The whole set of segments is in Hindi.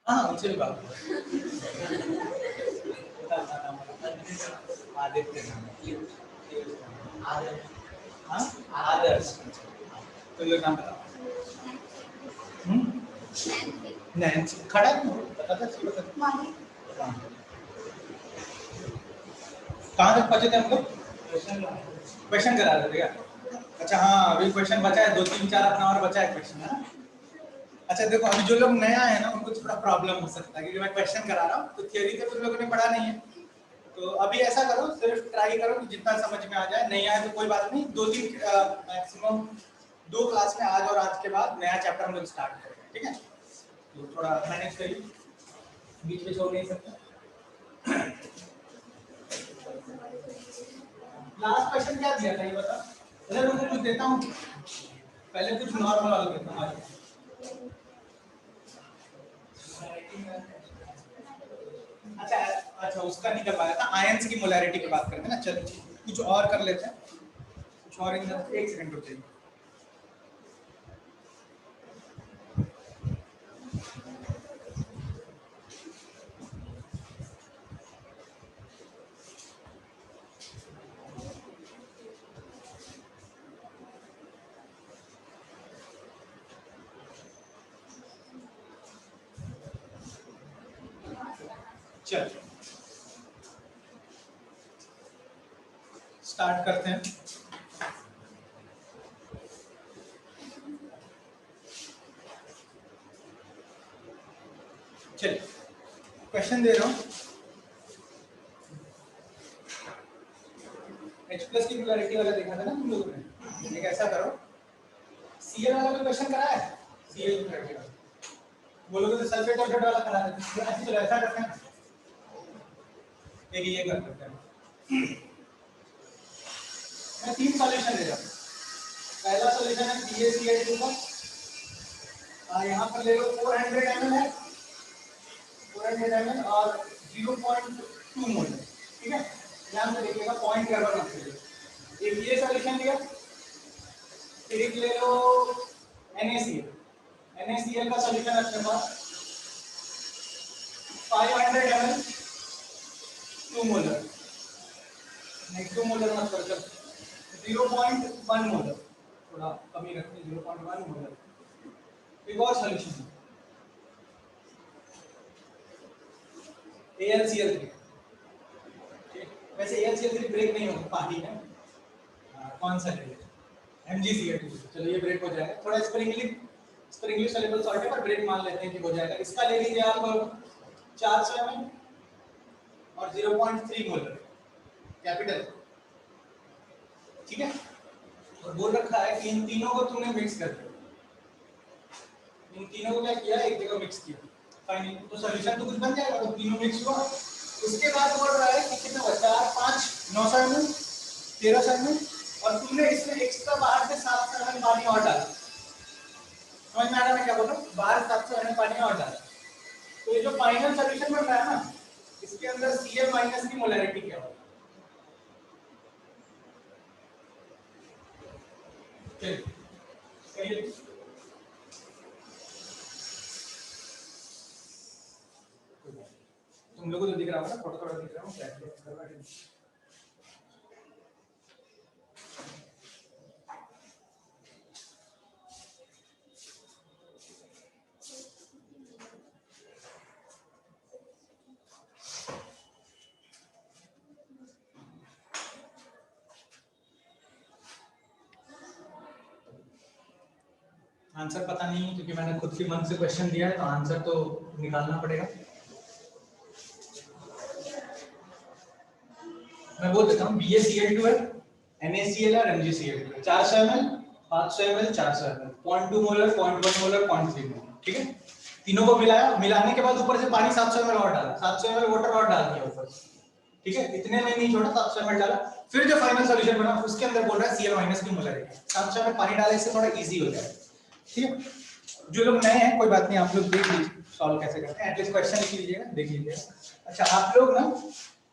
हाँ उनसे भी बात आदित्य नाम आदर्श तो ये नाम बताओ। नैन्सी खड़ा है बता कहाँ तक पहुँचे थे हम लोग? क्वेश्चन करा रहे थे क्या? अच्छा हाँ अभी क्वेश्चन बचा है 2-3-4 अपना और बचा है क्वेश्चन है ना। अच्छा देखो अभी जो लोग नया है ना उनको थोड़ा प्रॉब्लम हो सकता है क्योंकि मैं क्वेश्चन करा रहा हूँ तो थियरी तो तुम लोगों ने पढ़ा नहीं है। तो अभी ऐसा करो सिर्फ ट्राई करो कि जितना समझ में आ जाए, नहीं आए तो कोई बात नहीं, 2-3 मैक्सिमम 2 क्लास में आज और आज के बाद नया चैप्टर हम लोग स्टार्ट करेंगे, ठीक है? तो थोड़ा मैनेज करिए, बीच में छोड़ नहीं सकते। लास्ट क्वेश्चन क्या दिया था ये बता। चलो मैं कुछ देता हूँ, पहले कुछ नॉर्मल वाला देता हूँ आज। अच्छा अच्छा उसका निकल पाया था, आयंस की मोलैरिटी की बात करते हैं ना। चलो कुछ और कर लेते हैं, कुछ और एक सेकंड रुक जाइए। चलो स्टार्ट करते हैं। चलिए क्वेश्चन दे रहा हूँ। H+ की मोलैरिटी वाला देखा था ना तुम लोगों ने। एक ऐसा करो, Cl वाला कोई क्वेश्चन करा है? Cl की मोलैरिटी वाला बोलोगे तो सल्फेट और वाला करा देते हैं। अच्छा चलो ऐसा करते हैं, एक ये कर लेते हैं। मैं 3 सॉल्यूशन दे रहा हूँ। पहला सॉल्यूशन है CaCl2 का, यहाँ पर ले लो 400 ml है, 400 ml और 0.2 मोल, ठीक है? ध्यान से देखिएगा, पॉइंट गड़बड़ मत करिए। एक ये सॉल्यूशन लिया, फिर एक ले लो NaCl। NaCl का सॉल्यूशन अपने पास 500 ml 2 मोलर, नहीं 2 मोलर मत कर, 0.1 मोलर, थोड़ा कमी रखते हैं, 0.1 मोलर। एक और सॉल्यूशन AlCl3। वैसे AlCl3 ब्रेक नहीं होगा पानी में, कौन सा ले MgCl2। चलो ये ब्रेक हो जाएगा, थोड़ा स्प्रिंगली सोल्यूबल सॉल्ट है पर ब्रेक मान लेते हैं कि हो जाएगा। इसका ले लीजिए आप 400 ml और 0.3 मोलर कैपिटल, ठीक है? और बोल रखा है कि इन तीनों को तुमने मिक्स कर दिया, इन तीनों को क्या किया, एक जगह मिक्स किया, फाइनली तो सॉल्यूशन तो कुछ बन जाएगा। तो तीनों मिक्स हुआ, उसके बाद बोल रहा है कि कितना बचा, 4, 5, 900 ml, 1300 ml और तुमने इसमें एक्स्ट्रा बाहर से 700 ml पानी और डाला। समझ में आ रहा है मैं क्या बोल रहा हूँ? बाहर 700 ml पानी और डाला, तो ये जो फाइनल सॉल्यूशन बन रहा है ना, इसके अंदर Cl- की मोलैरिटी क्या होगा? तुम लोगों को तो दिख रहा होगा ना, थोड़ा थोड़ा दिख रहा हूँ क्या? आंसर पता नहीं क्योंकि मैंने खुद के मन से क्वेश्चन दिया है, तो आंसर तो निकालना पड़ेगा। मैं बोल देता हूँ, BaCl2 है, NaCl और MgCl2, 400 ml, 500 ml, 400 ml, 0.2 molar, 0.1 molar, 0.3 molar, ठीक है? तीनों को मिलाया, मिलाने के बाद ऊपर से पानी 700 ml और डाला, 700 ml वाटर और डाल दिया ऊपर से, ठीक है? इतने में नहीं छोड़ा, 700 ml डाला। फिर जो फाइनल सॉल्यूशन बना उसके अंदर बोल रहा है Cl- की मोलैरिटी, 700 ml पानी डाले, इससे थोड़ा इजी हो जाए, ठीक है? जो लोग नए हैं कोई बात नहीं, आप लोग देख लीजिए सॉल्व कैसे करते हैं, एटलीस्ट क्वेश्चन लिख लीजिएगा, देख लीजिएगा। अच्छा आप लोग ना,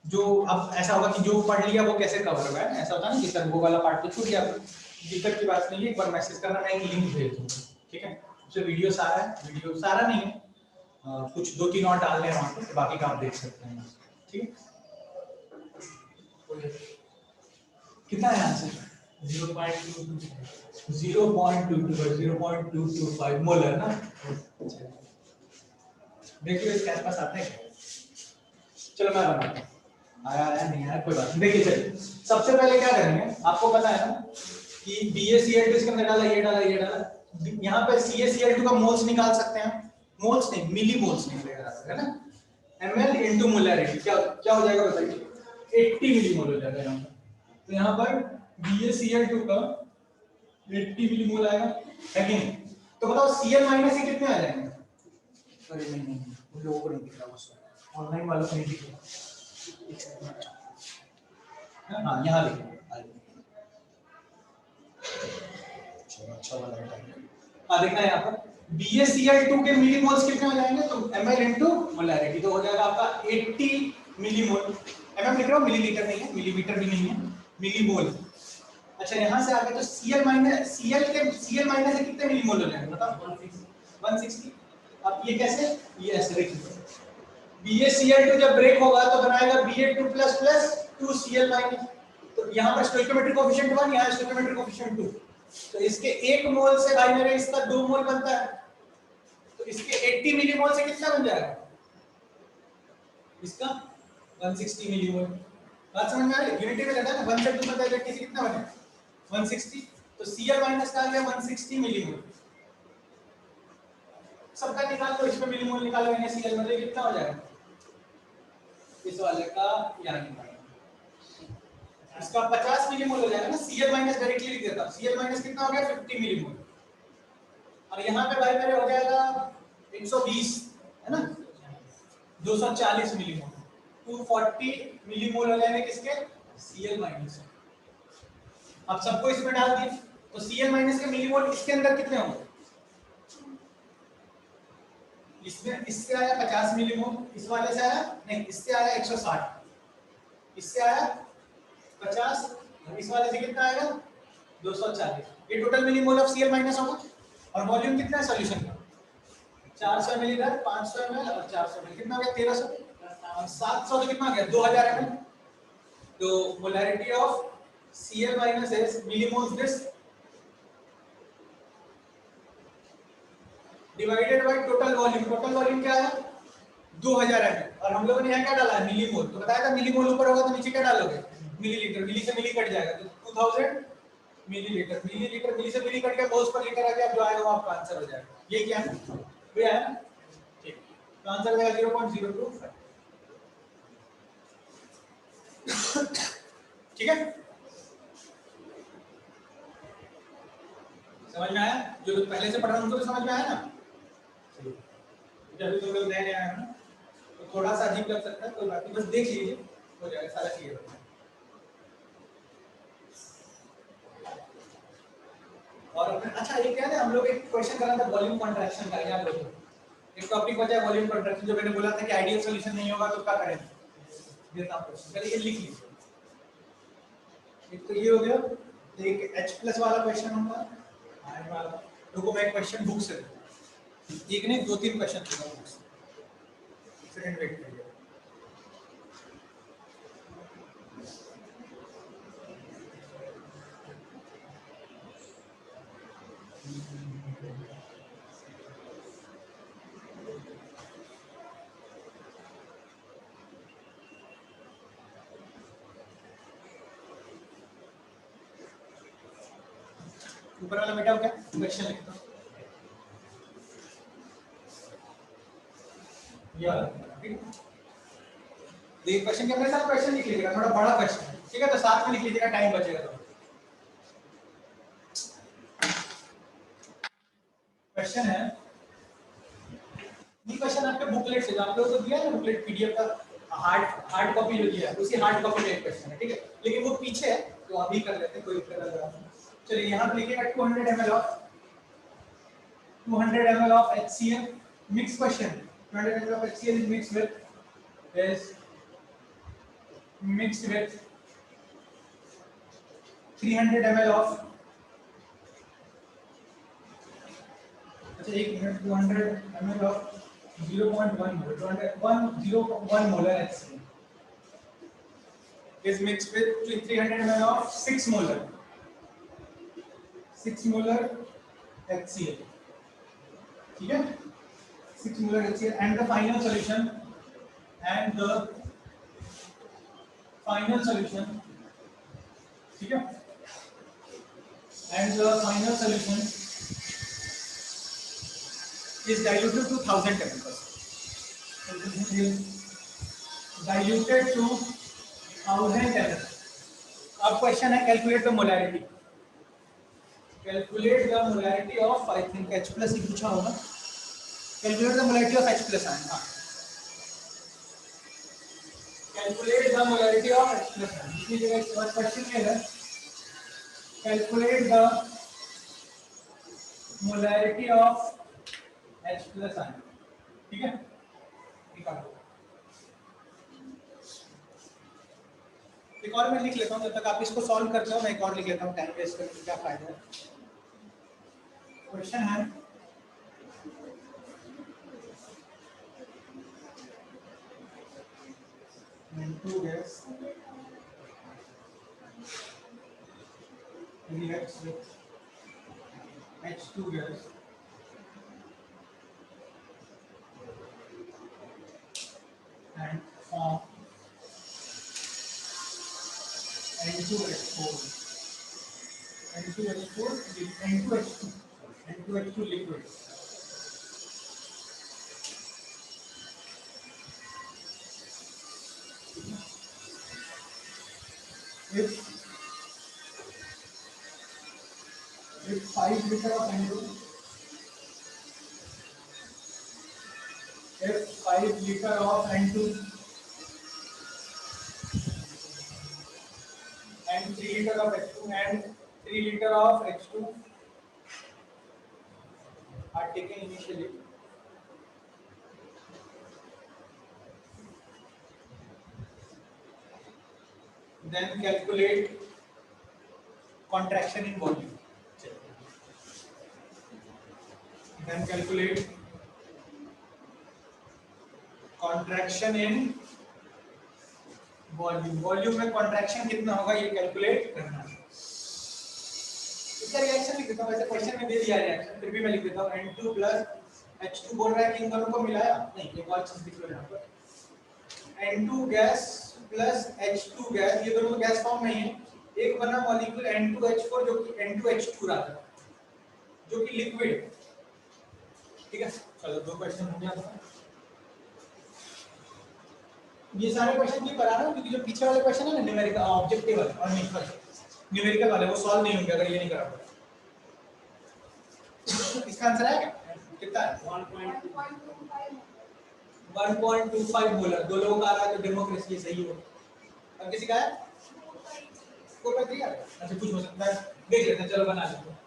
जो अब ऐसा होगा कि जो पढ़ लिया वो कैसे कवर होगा, ऐसा होता है ना कि सर वो वाला पार्ट तो छूट गया, दिक्कत की बात नहीं है, एक बार मैसेज करना, मैं एक लिंक भेज दूंगा, ठीक है? जो वीडियो सारा है, वीडियो सारा नहीं है, कुछ 2-3 और डालने हैं वहाँ पे, बाकी का आप देख सकते हैं। ठीक है, कितना है आंसर? 0.225 मोलर ना। देखिए इसके आसपास आता है क्या? चलो मैं बनाता हूँ। आया नहीं आया कोई बात नहीं। देखिए चलिए सबसे पहले क्या करेंगे, आपको पता है ना कि BaCl2 इसके अंदर डाला, ये डाला, ये डाला। यहाँ पे CaCl2 का मोल्स निकाल सकते हैं, मोल्स नहीं मिली मोल्स निकलेगा है ना। ml into मोलैरिटी क्या क्या हो जाएगा बताइए? 80 मिलीमोल हो जाएगा यहाँ पर। तो यहाँ पर BaCl2 का 80 मिलीमोल आएगा, है कि नहीं? तो बताओ Cl माइनस ये कितने आ जाएंगे? अरे नहीं उन लोगों को नहीं दिख रहा, ऑनलाइन वालों को नहीं दिख रहा। हाँ यहाँ लिखो, अच्छा वाला है। हाँ देखना है यहाँ पर BaCl2 के मिलीमोल्स कितने हो जाएंगे? तो ml into मोलैरिटी तो हो जाएगा आपका 80 मिलीमोल। mm लिख रहा हूँ, मिलीलीटर नहीं है, मिलीमीटर भी नहीं है, मिलीमोल। अच्छा यहाँ से आगे तो Cl माइनस से कितने मिलीमोल हो जाएंगे बताओ? 160। अब ये कैसे? ये ऐसे देखिए BaCl2 जब ब्रेक होगा तो बनाएगा Ba2 प्लस 2Cl माइनस। तो यहाँ पर स्टोइकियोमेट्रिक कोएफिशिएंट 1, यहाँ स्टोइकियोमेट्रिक कोएफिशिएंट 2। तो इसके 1 मोल से भाई मेरे इसका 2 मोल बनता है, तो इसके 80 मिलीमोल से कितना बन जाएगा? इसका 160 मिलीमोल। बात समझ में आ रही है? यूनिटी में रहता है ना, 1 से 2 बन जाएगा, किसी कितना बने 160। तो Cl माइनस का आ गया 160 मिलीमोल। सबका निकाल लो, इसमें मिलीमोल निकालो, Cl मतलब कितना हो जाएगा? इस वाले का यानी इसका 50 मिलीमोल हो जाएगा ना। Cl माइनस डायरेक्टली लिख देता हूं, Cl माइनस कितना हो गया? 50 मिलीमोल। और यहाँ पे भाई मेरे हो जाएगा 120 है ना, 240 मिलीमोल, 240 मिलीमोल हो जाएंगे किसके? Cl minus. अब सबको इसमें डाल दिए तो Cl माइनस के मिलीमोल इसके अंदर कितने होंगे? इसमें इससे आया 50 मिलीमोल, इस वाले से आया नहीं, इससे आया 160, इससे आया 50, इस वाले से कितना आएगा? 240। ये total millimole of Cl minus होगा। और वॉल्यूम कितना है सॉल्यूशन का? 400 मिलीलीटर, 500 ml और 400 ml, कितना हो गया? 1300। और 700 तो कितना हो गया? 2000 ml। तो molarity of Cl minus is millimoles this divided by total volume. Total volume क्या है? 2000 ml। और हम लोगों ने यहाँ क्या डाला है? मिलीमोल। तो बताया था मिलीमोल ऊपर होगा तो नीचे क्या डालोगे? मिलीलीटर। मिली से मिली कट जाएगा तो 2000 मिलीलीटर। मिलीलीटर मिली से मिली कट के मोल्स पर लीटर आ गया, जो आएगा वो आपका आंसर हो जाएगा। ये क्या है? ये है ना, ठीक। तो आंसर हो जाएगा 0.025। ठीक है, समझ में आया? जो पहले से पढ़ रहा हूं उनको तो समझ में आया ना? जब तुम लोग नए नए आए हो ना तो थोड़ा सा अजीब लग सकता है, कोई बात नहीं, बस देख लीजिए, हो जाएगा, सारा क्लियर हो जाएगा। और अच्छा ये क्या है, हम लोग एक क्वेश्चन कर रहे थे वॉल्यूम कंट्रैक्शन का, याद रखो एक टॉपिक बचा है वॉल्यूम कंट्रैक्शन, जो मैंने बोला था कि आइडियल सॉल्यूशन नहीं होगा तो क्या करें, देता हूं क्वेश्चन, चलिए लिख लीजिए। एक तो ये हो गया, एक H+ वाला क्वेश्चन होगा, आयन वाला। रुको मैं क्वेश्चन बुक से, एक नहीं 2-3 क्वेश्चन दूंगा बुक से, सेकंड वेट करिए। ऊपर वाला बेटा क्या क्वेश्चन लिखता हूं, ये वाला ठीक है। देखिए क्वेश्चन के मेरे साथ क्वेश्चन लिख लीजिएगा, थोड़ा बड़ा क्वेश्चन है, ठीक है, तो साथ में लिख लीजिएगा, टाइम बचेगा तो। क्वेश्चन है, ये क्वेश्चन आपके बुकलेट से, आप लोगों को दिया है ना बुकलेट पीडीएफ का, हार्ड कॉपी जो दिया है उसी हार्ड कॉपी का क्वेश्चन है, ठीक है, लेकिन वो पीछे है तो अभी कर लेते हैं, कोई दिक्कत नहीं। चलिए यहाँ पे लिखिएगा 200 ml of HCl mixed question, 200 ml of HCl is mixed with 300 ml of, अच्छा एक minute, 200 ml of 0.1 molar HCl is mixed with 300 ml of 6 molar HCl. ठीक है, 6 molar HCl and the final solution ठीक है, and the final solution is diluted to 1000 ml. Diluted to 1000 ml. अब क्वेश्चन है calculate the molarity. Calculate the molarity of, I think H plus ही पूछा होगा. Calculate the molarity of H plus ion. हाँ, calculate the molarity of H plus ion. इसकी जगह क्वेश्चन में है calculate the molarity of H plus ion. ठीक है, निकालो. एक और मैं लिख लेता हूँ, जब तक आप इसको सॉल्व करते हो मैं एक और लिख लेता हूँ, टाइम वेस्ट करने का क्या फायदा है. क्वेश्चन है N2 gas reacts with H2 gas and form N2H4 liquid. If 5 liter of N2 and 3 liter of H2 and 3 liter of H2 are taken initially, then calculate contraction in volume. Then calculate contraction in volume. Volume में कॉन्ट्रैक्शन कितना होगा ये कैलकुलेट करना है. इसका रिएक्शन लिख देता हूँ, वैसे क्वेश्चन में दे दिया रिएक्शन, फिर भी मैं लिख देता हूँ. N2 प्लस H2 बोल रहा है कि इन दोनों को मिलाया नहीं, एक और चीज लिख लो यहाँ पर. N2 gas plus H2 gas, ये दोनों गैस फॉर्म में है. एक बना मॉलिक्यूल N2H4 जो कि N2H2 रहा था, जो कि लिक्विड. ठीक है, चलो 2 क्वेश्चन हो गया. ये सारे क्वेश्चन भी करा रहा हूं क्योंकि जो पीछे वाले क्वेश्चन है ना न्यूमेरिकल ऑब्जेक्टिव वाले और नहीं न्यूमेरिकल वाले, वो सॉल्व नहीं होंगे अगर ये नहीं करा पाए. इसका आंसर है कितना है? 1.25 मोलर. 2 लोगों का आ रहा है तो डेमोक्रेसी सही हो. अब किसी का है 4.3 आ रहा है. अच्छा कुछ हो सकता है, देख लेते हैं. चलो बना लेते हैं.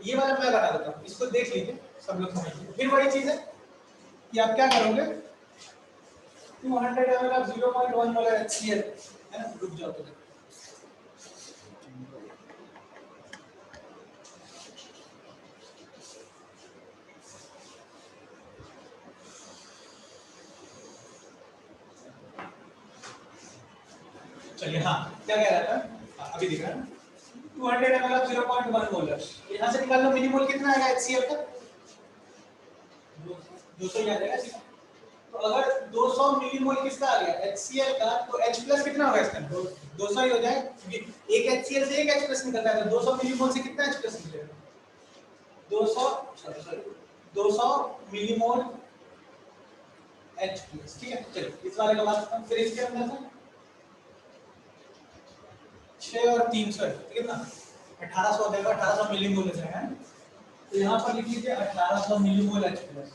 ये वाला मैं बता देता हूं, इसको देख लीजिए, सब लोग समझ लीजिए. फिर वही चीज है कि आप क्या करोगे, 200 ml of 0.1 molar HCl है ना. रुक जाओ तो चलिए. हाँ, क्या कह रहा था, अभी दिख रहा है. 200 ml of 0.1 molar. यहाँ से निकाल लो मिनिमोल कितना आएगा HCl का, 200 ही आ जाएगा. तो अगर 200 मिलीमोल किसका आ गया HCl का, तो H प्लस कितना होगा इसका 200 ही हो जाएगा. एक HCl से एक H प्लस निकलता है, तो 200 मिलीमोल से कितना H प्लस निकलेगा 200 मिलीमोल H प्लस. ठीक है, चलिए इस वाले का बात करते हैं. फिर इसके अंदर से 6 और 300 कितना 1800 देगा. 1800 मिलीमोल है. तो यहाँ पर लिख लीजिए 1800 मिलीमोल H प्लस.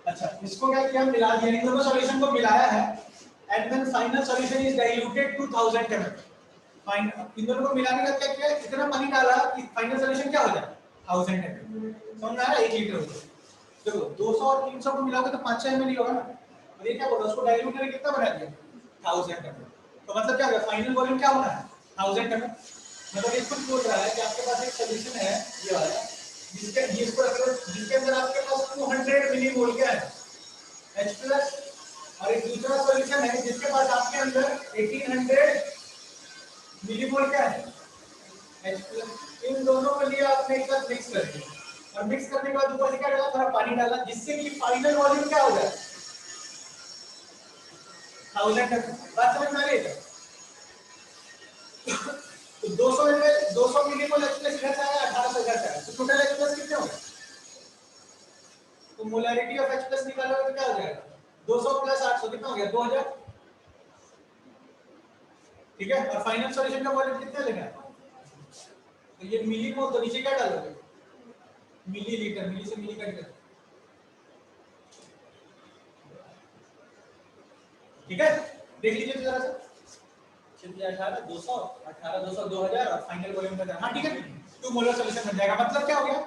अच्छा, इसको क्या किया, मिला दिया, इन दोनों सॉल्यूशन को मिलाया है and then final solution is diluted to 1000 ml. Fine इन दोनों को मिलाने का क्या किया, इतना पानी डाला कि फाइनल सॉल्यूशन क्या हो जाए 1000 ml. समझ में आ रहा है, 1 लीटर हो जाए. देखो 200 और 300 को मिलाओगे तो 5-6 ml ही होगा ना. और ये क्या बोल रहा है, उसको डाइल्यूट करके कितना बना दिया 1000 ml. तो मतलब क्या होगा, फाइनल वॉल्यूम क्या होना है 1000 ml. मतलब ये खुद बोल रहा है कि आपके पास एक सॉल्यूशन है ये वाला, जिसके अंदर आपके पास 200 मिलीमोल क्या है H प्लस, और एक दूसरा सॉल्यूशन है जिसके पास आपके अंदर 1800 मिलीमोल क्या है H प्लस। इन दोनों को लिए आपने एक साथ मिक्स कर दिया और मिक्स करने के बाद ऊपर से क्या डाला, थोड़ा पानी डाला, जिससे कि फाइनल वॉल्यूम क्या हो जाए 1000 तक। बात समझ में आ रही है? तो 200 ml 200 मिलीमोल H प्लस इधर से आया, 1800 इधर से आया, तो टोटल H प्लस कितने हो गए? तो मोलैरिटी ऑफ H प्लस निकालोगे तो क्या हो जाएगा 200 प्लस 800 कितना हो गया 2000। ठीक है, और फाइनल सॉल्यूशन का वॉल्यूम कितना लेगा, तो ये मिलीमोल, तो नीचे क्या डालोगे मिलीलीटर, मिली से मिली कट कर। ठीक है, देख लीजिए तो जरा सा 18 200 18 200 2000 और फाइनल वॉल्यूम का। हां ठीक है, 2 मोलर सॉल्यूशन बन जाएगा। मतलब क्या हो गया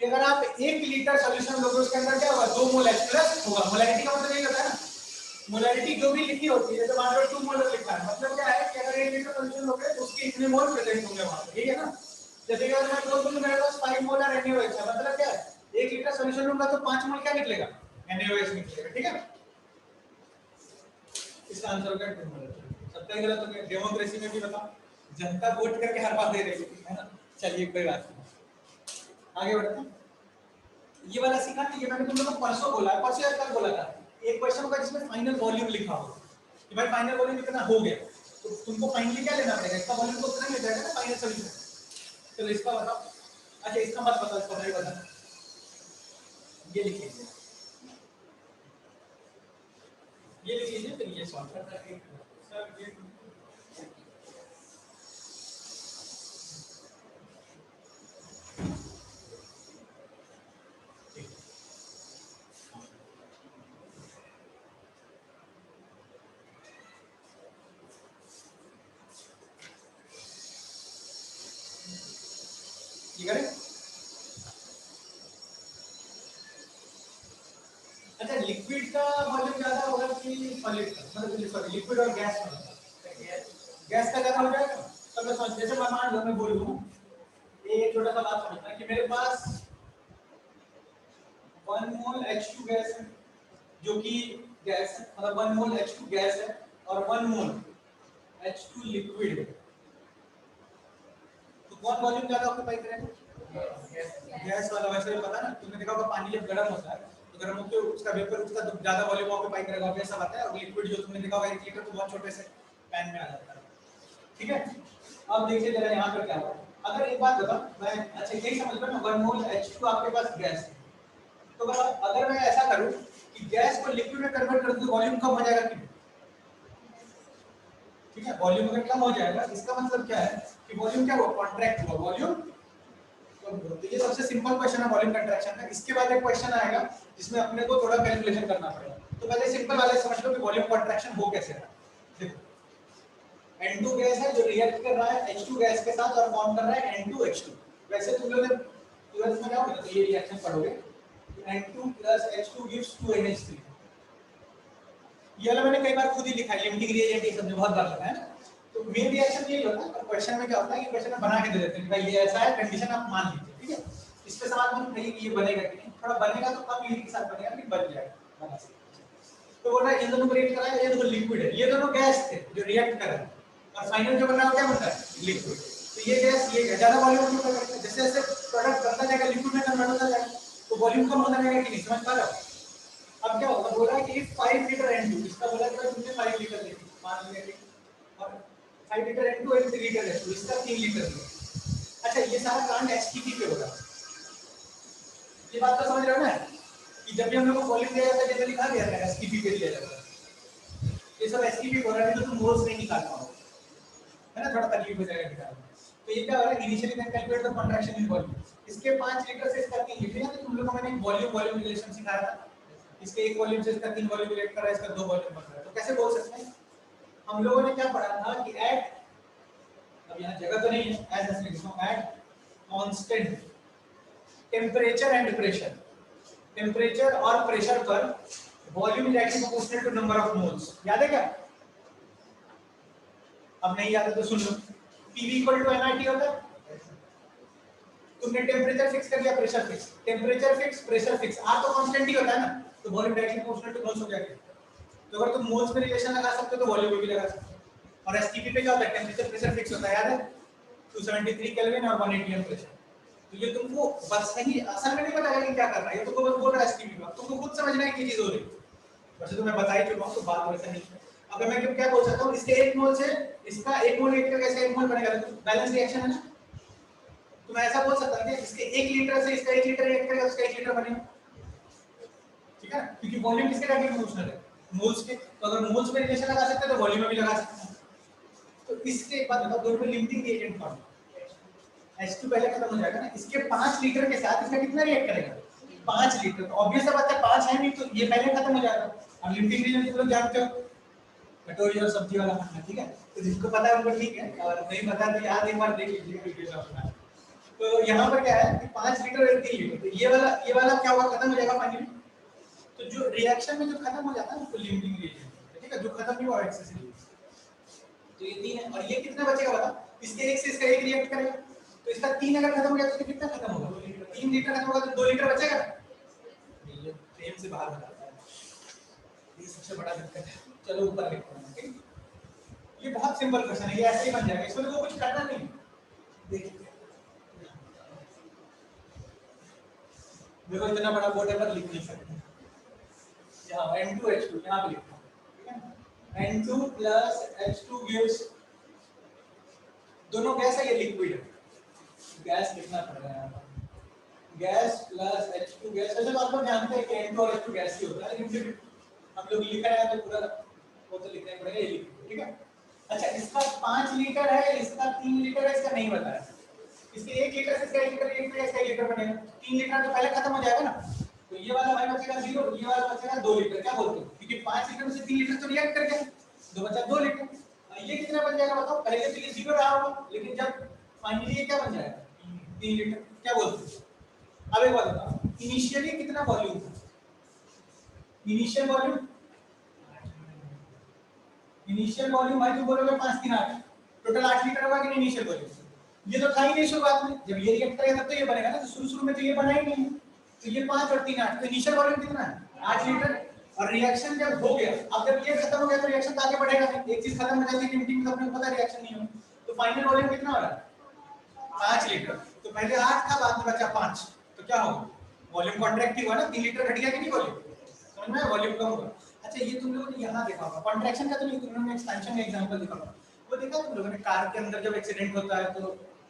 कि अगर आप 1 लीटर सॉल्यूशन लोगे उसके अंदर क्या होगा 2 मोल H प्लस होगा। मोलैरिटी का मतलब यही होता है ना, मोलैरिटी जो भी लिखी होती है, जैसे मान लो 2 मोलर लिखा है, मतलब क्या है कि अगर 1 लीटर सॉल्यूशन लोगे तो उसके इतने मोल प्रेजेंट होंगे वहां पे, ठीक है ना। जैसे कि अगर मैं बोल दूं मेरे पास 5 मोलर NaOH है, मतलब क्या है 1 लीटर सॉल्यूशन लूंगा तो 5 मोल क्या निकलेगा NaOH निकलेगा। ठीक है, इसका आंसर होगा 2 मोलर। सबका गलत हो गया। डेमोक्रेसी में भी बताओ, जनता वोट करके हर बात दे रही है ना। चलिए कोई बात नहीं, आगे बढ़ते हैं। ये वाला सीखा कि ये मैंने तुम लोगों को परसों बोला, परसों या कल बोला था, एक क्वेश्चन होगा जिसमें फाइनल वॉल्यूम लिखा हो कि भाई फाइनल वॉल्यूम कितना हो गया, तो तुमको फाइनली क्या लेना पड़ेगा, इसका वॉल्यूम तो उतना मिल जाएगा ना फाइनल सॉल्यूशन। चलो इसका बताओ। अच्छा इसका मत बताओ, इसका नहीं बताना, ये लिख लीजिए, ये लिख लीजिए, फिर ये सॉल्व करना है सर। ये करें। अच्छा लिक्विड का वॉल्यूम ज्यादा होगा कि सॉलिड का, मतलब सॉरी लिक्विड और गैस का, गैस का ज्यादा हो जाएगा। तो मैं समझ, जैसे मैं मान लो मैं बोलूं, ये छोटा सा बात समझना कि मेरे पास 1 मोल H2 गैस है, जो कि गैस है, मतलब 1 मोल H2 गैस है और 1 मोल H2 लिक्विड है, तो कौन वॉल्यूम ज्यादा ऑक्यूपाई करेगा गैस वाला। वैसे भी पता ना, तुमने देखा होगा पानी जब गर्म होता है तो गर्म होकर उसका वेपर उसका तो ज्यादा वॉल्यूम ऑक्यूपाई करेगा, ऑब्वियस सा बात है। और लिक्विड जो तुमने देखा होगा 1 लीटर तो बहुत छोटे से पैन में आ जाता है। ठीक है, अब देखिए जरा यहाँ पर क्या हुआ। अगर एक बात बताओ, मैं अच्छा यही समझ लो ना 1 मोल H2 आपके पास गैस है, तो अगर मैं ऐसा करूं कि गैस को लिक्विड में कन्वर्ट कर दूं, वॉल्यूम कम हो जाएगा कि नहीं? ठीक है, वॉल्यूम अगर कम हो जाएगा इसका मतलब क्या है कि वॉल्यूम क्या हुआ, कॉन्ट्रैक्ट हुआ वॉल्यूम। तो ये सबसे सिंपल क्वेश्चन है वॉल्यूम कंट्रैक्शन का। इसके बाद एक क्वेश्चन आएगा जिसमें अपने को थोड़ा कैलकुलेशन करना पड़ेगा। तो पहले सिंपल वाले समझ लो कि वॉल्यूम कंट्रैक्शन हो कैसे रहा है। देखो N2 गैस है जो रिएक्ट कर रहा है H2 गैस के साथ और फॉर्म कर रहा है N2H2। वैसे तुम लोग 12th में जाओगे तो ये रिएक्शन पढ़ोगे, N2 H2 gives 2NH3। ये वाला मैंने कई बार खुद ही लिखा है, लिमिटिंग रिएजेंट ये सब जो बहुत बार लिखा है ना। तो मेन रिएक्शन यही होता है, पर क्वेश्चन में क्या होता है कि क्वेश्चन में बना के दे देते हैं कि भाई ये ऐसा है, कंडीशन आप मान लीजिए। ठीक है, इस पे सवाल मत करिए कि ये बनेगा कि नहीं, थोड़ा बनेगा तो कम यूनिट के साथ बनेगा लेकिन बन जाएगा, बना सकते। तो बोल रहा है इन दोनों को रिएक्ट कराया, ये दोनों लिक्विड है, ये दोनों गैस थे जो रिएक्ट कर रहे हैं, और फाइनल जो बन रहा है क्या बनता है लिक्विड। तो ये गैस ये ज्यादा वॉल्यूम ऑक्यूपाई करता है, जैसे जैसे प्रोडक्ट बनता जाएगा लिक्विड में कन्वर्ट होता जाएगा, तो वॉल्यूम कम होता जाएगा कि नहीं, समझ पा रहे हो। अब क्या होगा, बोला कि 5 लीटर N2, इसका बोला कि तुमने 5 लीटर लेंगे मान लिया, और 5 लीटर N2 और 3 लीटर H2, इसका 3 लीटर लिया। अच्छा ये सारा कांड STP पे होगा, ये बात तो समझ रहे हो ना कि जब भी हम लोग को वॉल्यूम दिया जाता है जैसे लिखा गया था STP पे दिया जाता है, ये सब STP हो रहा है तो तुम मोल्स नहीं निकाल पाओगे, है ना, थोड़ा तकलीफ हो जाएगा निकालने। तो ये क्या हो रहा है, initially then calculate the contraction in volume. इसके 5 लीटर से इसका 3 लीटर, तो तुम लोगों को मैंने वॉल्यूम वॉल्यूम रिलेशन सिखाया था, इसके एक वॉल्यूम से इसका 3 वॉल्यूम रिलेट कर रहा है, इसका 2 वॉल्यूम बन रहा है। तो कैसे बोल सकते हैं, हम लोगों ने क्या पढ़ा था कि एट, अब यहाँ जगह तो नहीं है, एज ऐसे लिखता हूं, at constant temperature and pressure, temperature और प्रेशर पर volume is actually proportional to number of moles. याद है क्या? अब नहीं याद है तो सुन लो, PV = NRT होता है। तुमने टेम्परेचर फिक्स कर दिया, pressure fix, temperature fix, pressure fix, R तो कांस्टेंट ही होता है ना, तो volume directly proportional to moles हो जाएगा। तो अगर तुम मोल्स में रिलेशन लगा सकते हो तो वॉल्यूम में भी लगा सकते हो। और एसटीपी पे क्या होता है, टेम्परेचर प्रेशर फिक्स होता है, याद है 273 केल्विन और 1 atm प्रेशर। तो ये तुमको बस सही असल में नहीं पता है कि क्या करना है, ये तुमको बस बोल रहा है एसटीपी का, तुमको खुद समझना है कि चीज हो रही है। वैसे तो मैं बता ही चुका हूं, तो बात वैसे नहीं है। अगर मैं क्या बोल सकता हूं, इसके 1 मोल से इसका 1 मोल रिएक्ट करके इसका 1 मोल बनेगा, तो बैलेंस रिएक्शन है ना। तो मैं ऐसा बोल सकता हूं कि इसके 1 लीटर से इसका 1 लीटर रिएक्ट करेगा, उसका 1 लीटर बनेगा, ठीक है, क्योंकि वॉल्यूम किसके डायरेक्टली प्रोपोर्शनल है, मोल्स के। तो अगर मोल्स में रिलेशन लगा सकते हैं तो वॉल्यूम में भी लगा सकते हैं। तो इसके बाद बताओ दोनों में लिमिटिंग रिएजेंट कौन है, H2 पहले खत्म हो जाएगा ना, इसके 5 लीटर के साथ इसका कितना रिएक्ट करेगा, 5 लीटर। तो ऑब्वियस बात है 5 है नहीं तो ये पहले खत्म हो जाएगा। अब लिमिटिंग रिएजेंट तुम लोग जानते हो, कटोरी और सब्जी वाला खाना, ठीक है, तो जिसको पता है उनको ठीक है, और नहीं पता तो याद एक बार देख लीजिए वीडियो का अपना। तो यहाँ पर क्या है कि 5 लीटर और 3 लीटर, तो ये वाला क्या होगा, खत्म हो जाएगा फाइनली। तो जो रिएक्शन में जो खत्म हो जाता है उसको लिमिटिंग रिएजेंट, ठीक है, जो खत्म नहीं हुआ एक्सेसिव। तो ये 3 है, और ये कितना बचेगा बता, इसके 1 से इसका 1 रिएक्ट करेगा, तो इसका 3 अगर खत्म हो गया तो कितना खत्म होगा, 3 लीटर खत्म होगा तो 2 लीटर बचेगा। ये फ्रेम से बाहर बताता है, ये सबसे बड़ा दिक्कत है। चलो ऊपर लिखते हैं, ठीक। ये बहुत सिंपल क्वेश्चन है, ये ऐसे ही बन जाएगा, इसमें तो कुछ करना नहीं। देखिए देखो इतना बड़ा बोर्ड है पर लिख नहीं सकते, यहाँ N2H2 यहाँ पे लिखता हूँ, ठीक है, N2 plus H2 gives, दोनों गैस है, ये लिक्विड है, गैस लिखना पड़ेगा यहाँ पर, गैस प्लस H2 गैस। वैसे तो आप लोग जानते हैं कि N2 और H2 गैस ही होता है, लेकिन फिर हम लोग लिख रहे हैं तो पूरा वो तो लिखना ही पड़ेगा, ये लिखिए, ठीक है। अच्छा इसका 5 लीटर है, इसका 3 लीटर है, इसका नहीं बताया, इसके 1 लीटर से इसका 1 लीटर रिएक्ट करेगा, इसका 1 लीटर बनेगा, 3 लीटर तो पहले खत्म हो जाएगा ना, तो ये वाला भाई बचेगा 0, ये वाला बचेगा 2 लीटर, क्या बोलते हो, क्योंकि 5 लीटर में से 3 लीटर तो रिएक्ट कर गया, तो बचा 2 लीटर। ये कितना बन जाएगा बताओ, पहले तो ये 0 रहा होगा, लेकिन जब फाइनली ये क्या बन जाएगा 3 लीटर, क्या बोलते हो। अब एक बात बताओ, इनिशियली कितना वॉल्यूम था, इनिशियल वॉल्यूम, इनिशियल वॉल्यूम भाई तुम बोलोगे 5 3 8, टोटल 8 लीटर होगा कि नहीं इनिशियल वॉल्यूम, ये तो था ही नहीं शुरुआत में, जब ये रिएक्ट करेगा तब तो ये बनेगा ना, तो शुरू में तो ये बना ही नहीं, तो ये 5 और 3 8, तो इनिशियल वॉल्यूम कितना है 8 लीटर। और रिएक्शन जब हो गया, अब जब ये खत्म हो गया तो रिएक्शन तो आगे बढ़ेगा नहीं, एक चीज खत्म हो जाती है लिमिटिंग में, तो अपने को पता है रिएक्शन नहीं होगा, तो फाइनल वॉल्यूम कितना हो रहा है 5 लीटर। तो पहले 8 था, बाद में बचा 5, तो क्या होगा वॉल्यूम कॉन्ट्रैक्ट ही हुआ ना, 3 लीटर घट गया कि नहीं वॉल्यूम, समझ में वॉल्यूम कम होगा। अच्छा ये तुम लोगों ने यहाँ देखा होगा, कॉन्ट्रैक्शन का तो नहीं, तुम लोगों ने एक्सपेंशन का एग्जांपल देखा होगा, वो देखा तुम लोगों ने कार के अंदर जब एक्सीडेंट होता है तो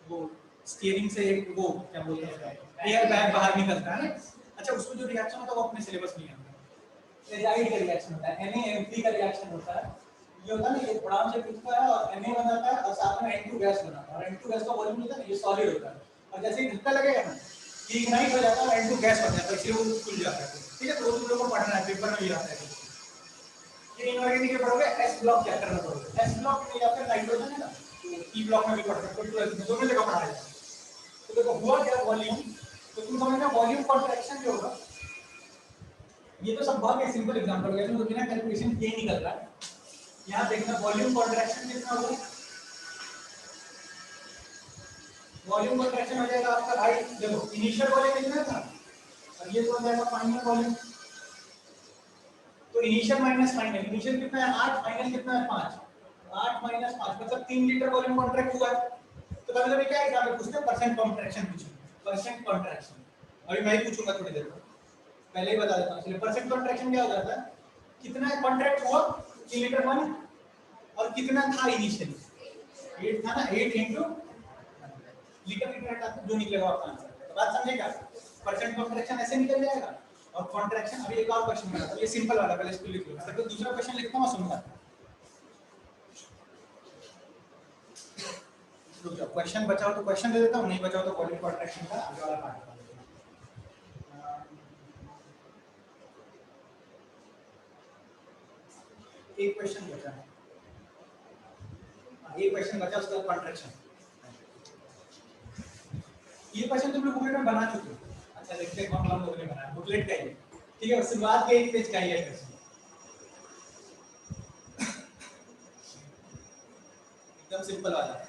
वो स्टीयरिंग से एक वो क्या बोलते हैं एयर बैग बाहर निकलता है ना। अच्छा उसमें जो रिएक्शन होता है वो अपने सिलेबस में आता है, एराइड का रिएक्शन होता है, NaMP का रिएक्शन होता है, ये होता है ना, ये प्रोडाम से पिघलता है और Na बनाता है और साथ में N2 गैस बनाता है, और N2 गैस का वॉल्यूम होता है ना, ये सॉलिड होता है, और जैसे ही धक्का लगेगा ना ये इग्नाइट हो जाता है और N2 गैस बन जाता है, इसलिए वो खुल जाता है, ठीक है। तो वो तुम लोगों को पढ़ना है, पेपर में भी आता है, ये इनऑर्गेनिक के पढ़ोगे एस ब्लॉक क्या करना पड़ेगा, एस ब्लॉक में या फिर नाइट्रोजन है ना, तो ई ब्लॉक में भी पढ़ सकते हो, तो दोनों जगह पढ़ा जाएगा। तो देखो हुआ क्या वॉल्यूम, तो तुम समझना वॉल्यूम कॉन्ट्रैक्शन जो होगा, ये तो सब बहुत ही सिंपल एग्जांपल हो गया, तो बिना कैलकुलेशन के ही निकल रहा है। यहाँ देखना वॉल्यूम कॉन्ट्रैक्शन कितना होगा, वॉल्यूम कॉन्ट्रैक्शन हो जाएगा आपका भाई, देखो इनिशियल वॉल्यूम कितना था और ये तो हो जाएगा फाइनल वॉल्यूम, तो इनिशियल माइनस फाइनल, इनिशियल कितना है 8, फाइनल कितना है 5, 8 माइनस 5 मतलब 3 लीटर वॉल्यूम कॉन्ट्रैक्ट हुआ है। तो कभी-कभी क्या एग्जाम में पूछते हैं परसेंट कॉन्ट्रैक्शन पूछेंगे, परसेंट कॉन्ट्रैक्शन अभी मैं ही पूछूंगा थोड़ी देर में, पहले ही बता देता हूं। चलिए परसेंट कॉन्ट्रैक्शन क्या हो जाता है, कितना कॉन्ट्रैक्ट हुआ 3 लीटर पानी और कितना था इनिशियली, 8 था ना, 8 इनटू लीटर लीटर हटा जो निकलेगा आपका आंसर। तो बात समझे क्या, परसेंट कॉन्ट्रैक्शन ऐसे निकल जाएगा। और कॉन्ट्रैक्शन अभी एक और क्वेश्चन बनाता हूं, ये सिंपल वाला, पहले इसको लिख लो, फिर तो दूसरा क्वेश्चन लिखता हूं सुनना। रुक जाओ, क्वेश्चन बचाओ तो क्वेश्चन दे देता हूं, नहीं बचाओ तो वॉल्यूम कॉन्ट्रैक्शन का आगे वाला पार्ट। एक क्वेश्चन बचा है, एक क्वेश्चन बचा उसका कॉन्ट्रैक्शन, ये क्वेश्चन तुम लोग बुकलेट में बना चुके हो। अच्छा देखते हैं कौन लोगों ने बनाया, बुकलेट का ही, ठीक है, शुरुआत के एक पेज का ही है क्वेश्चन, एकदम सिंपल वाला।